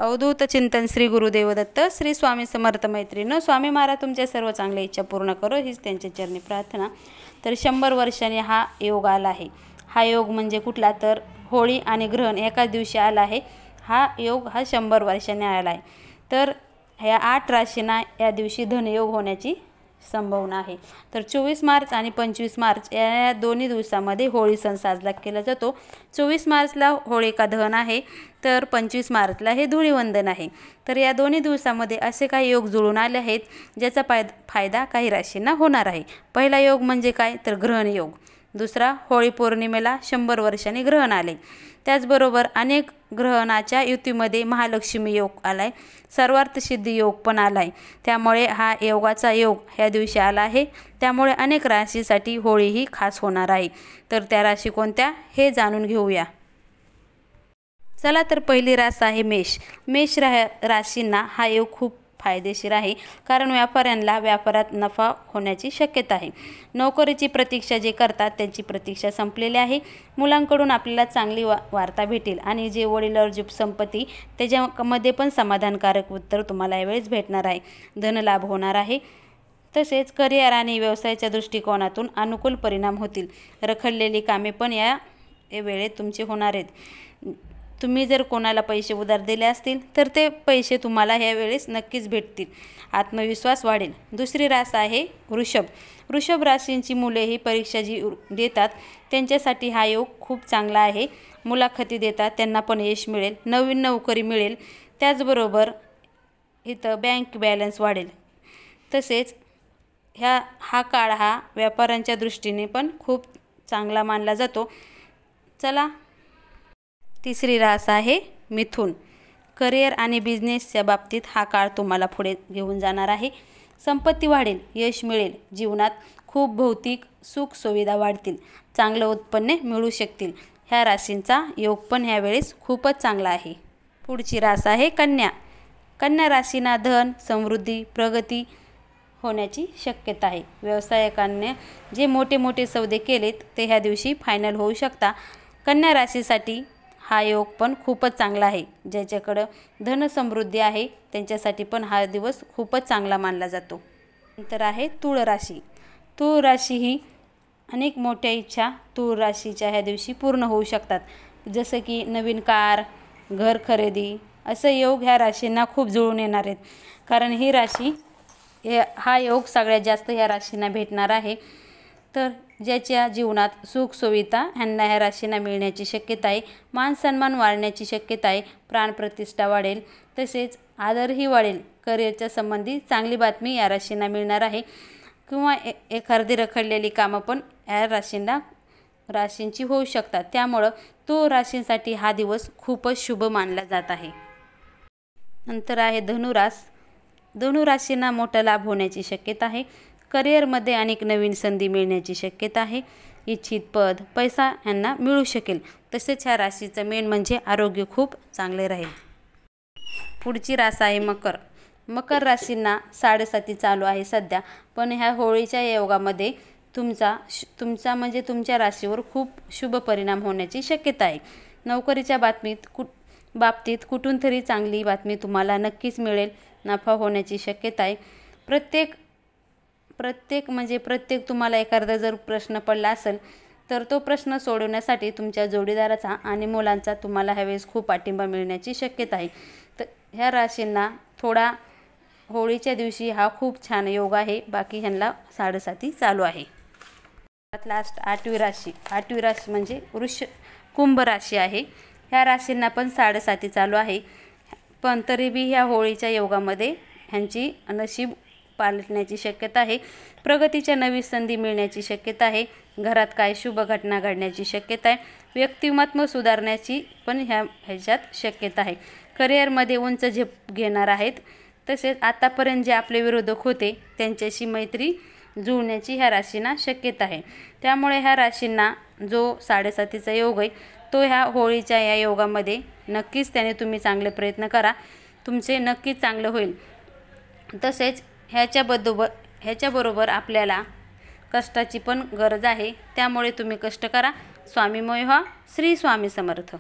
अवधूत चिंतन श्री गुरुदेव दत्त श्री स्वामी समर्थ मैत्रीण स्वामी महाराज तुमच्या सर्व चांगल्या इच्छा पूर्ण करो हीच त्यांच्या चरणी प्रार्थना। तर 100 वर्षांनी हा योग आला आहे। हा योग म्हणजे कुठला तर होळी आणि ग्रहण एकाच दिवशी आला आहे। हा योग 100 वर्षांनी आला आहे। तर ह्या 8 राशींना या दिवशी धनयोग होण्याची संभावना आहे। तर 24 मार्च आणि 25 मार्च या दोन्ही दिवसांमध्ये होळी सण साजरा केला जातो। 24 मार्चला होळिका दहन आहे, तर 25 मार्चला हे धुळीवंदन आहे। तर या दोन्ही दिवसांमध्ये असे काही योग जुळून आले आहेत ज्याचा फायदा काही राशींना होणार आहे। पहिला योग म्हणजे काय तर ग्रहण योग। दुसरा, होळी पौर्णिमेला 100 वर्षांनी ग्रहण आले। त्याचबरोबर अनेक ग्रहणाच्या युतीमध्ये महालक्ष्मी योग आलाय, सर्वार्थ सिद्धी योग पण आलाय। त्यामुळे हा योगाचा योग ह्या दिवशी आला आहे। त्यामुळे अनेक राशीसाठी होळी ही खास होणार आहे। तर त्या राशी कोणत्या हे जाणून घेऊया। चला तर पहिली रास आहे मेष। मेष राशींना हा योग खूप फायदेशीर आहे, कारण व्यापाऱ्यांना व्यापारात नफा होण्याची शक्यता आहे। नोकरीची प्रतीक्षा जे करतात त्यांची प्रतीक्षा संपलेली आहे। मुलांकडून आपल्याला चांगली वार्ता भेटेल आणि जे वडिलोर्जित संपत्ती त्याच्यामध्ये पण समाधानकारक उत्तर तुम्हाला यावेळेस भेटणार आहे। धनलाभ होणार आहे। तसेच करिअर आणि व्यवसायाच्या दृष्टिकोनातून अनुकूल परिणाम होतील। रखडलेली कामे पण या वेळेत तुमची होणार आहेत। तुम्ही जर कोणाला पैसे उधार दिले असतील तर ते पैसे तुम्हाला ह्या वेळेस नक्कीच भेटतील। आत्मविश्वास वाढेल। दुसरी रास आहे वृषभ। वृषभ राशींची मुले ही परीक्षा जी देतात त्यांच्यासाठी हा योग खूप चांगला आहे। मुलाखती देतात त्यांना पण यश मिळेल, नवीन नोकरी मिळेल। त्याचबरोबर इथं बँक बॅलन्स वाढेल। तसेच हा काळ हा व्यापाऱ्यांच्या दृष्टीने पण खूप चांगला मानला जातो। चला तिसरी रास आहे मिथुन। करिअर आणि बिझनेसच्या बाबतीत हा काळ तुम्हाला पुढे घेऊन जाणार आहे। संपत्ती वाढेल, यश मिळेल, जीवनात खूप भौतिक सुख सुविधा वाढतील, चांगलं उत्पन्न मिळू शकतील। ह्या राशींचा योग पण ह्यावेळेस खूपच चांगला आहे। पुढची रास आहे कन्या। कन्या राशींना धन, समृद्धी, प्रगती होण्याची शक्यता आहे। व्यावसायिकांनी जे मोठे मोठे सौदे केलेत ते ह्या दिवशी फायनल होऊ शकता। कन्या राशीसाठी हा योग पण खूपच चांगला आहे। ज्याच्याकडे धन समृद्धी आहे त्यांच्यासाठी पण हा दिवस खूपच चांगला मानला जातो। नंतर आहे तुळ राशी। तुळ राशी ही अनेक मोठ्या इच्छा तुळ राशीच्या ह्या दिवशी पूर्ण होऊ शकतात। जसं की नवीन कार, घर खरेदी असे योग ह्या राशींना खूप जुळून येणार आहेत। कारण ही राशी हा योग सगळ्यात जास्त ह्या राशींना भेटणार आहे। तर ज्याच्या जीवनात सुख सुविधा ह्यांना ह्या राशींना मिळण्याची शक्यता आहे। मान सन्मान वाढण्याची शक्यता आहे। प्राणप्रतिष्ठा वाढेल, तसेच आदरही वाढेल। करिअरच्या संबंधी चांगली बातमी या राशींना मिळणार आहे, किंवा एखादी रखडलेली कामं पण या राशींची होऊ शकतात। त्यामुळं तो राशींसाठी हा दिवस खूपच शुभ मानला जात आहे। नंतर आहे धनुरास। धनुराशींना मोठा लाभ होण्याची शक्यता आहे। करिअरमध्ये अनेक नवीन संधी मिळण्याची शक्यता आहे। इच्छित पद, पैसा यांना मिळू शकेल। तसेच ह्या राशीचं मेन म्हणजे आरोग्य खूप चांगले राहील। पुढची रास आहे मकर। मकर राशींना 7.5 चालू आहे सध्या, पण ह्या होळीच्या योगामध्ये तुमचा म्हणजे तुमच्या राशीवर खूप शुभ परिणाम होण्याची शक्यता आहे। नोकरीच्या बाबतीत कुठून तरी चांगली बातमी तुम्हाला नक्कीच मिळेल। नफा होण्याची शक्यता आहे। प्रत्येक तुम्हाला एखादा जर प्रश्न पडला असेल तर तो प्रश्न सोडवण्यासाठी तुमच्या जोडीदाराचा आणि मुलांचा तुम्हाला ह्यावेळेस खूप पाठिंबा मिळण्याची शक्यता आहे। तर ह्या राशींना थोडा होळीच्या दिवशी हा खूप छान योग आहे। बाकी ह्यांना 7.5 चालू आहे। लास्ट 8वी राशी। 8वी राशी म्हणजे कुंभ राशी आहे। ह्या राशींना पण 7.5 चालू आहे, पण तरी बी ह्या होळीच्या योगामध्ये ह्यांची नशीब पालटण्याची शक्यता आहे। प्रगतीच्या नवी संधी मिळण्याची शक्यता आहे। घरात काय शुभ घटना घडण्याची शक्यता आहे। व्यक्तिमत्व सुधारण्याची पण ह्याच्यात शक्यता आहे। करिअरमध्ये उंच झेप घेणार आहेत। तसेच आतापर्यंत जे आपले विरोधक होते त्यांच्याशी मैत्री जुळण्याची ह्या राशींना शक्यता आहे। त्यामुळे ह्या राशींना जो 7.5चा योग आहे तो ह्या होळीच्या या योगामध्ये नक्कीच त्याने तुम्ही चांगले प्रयत्न करा, तुमचे नक्कीच चांगलं होईल। तसेच ह्याच्याबरोबर आपल्याला कष्टाची पण गरज आहे। त्यामुळे तुम्ही कष्ट करा। स्वामीमय व्हा। श्री स्वामी समर्थ।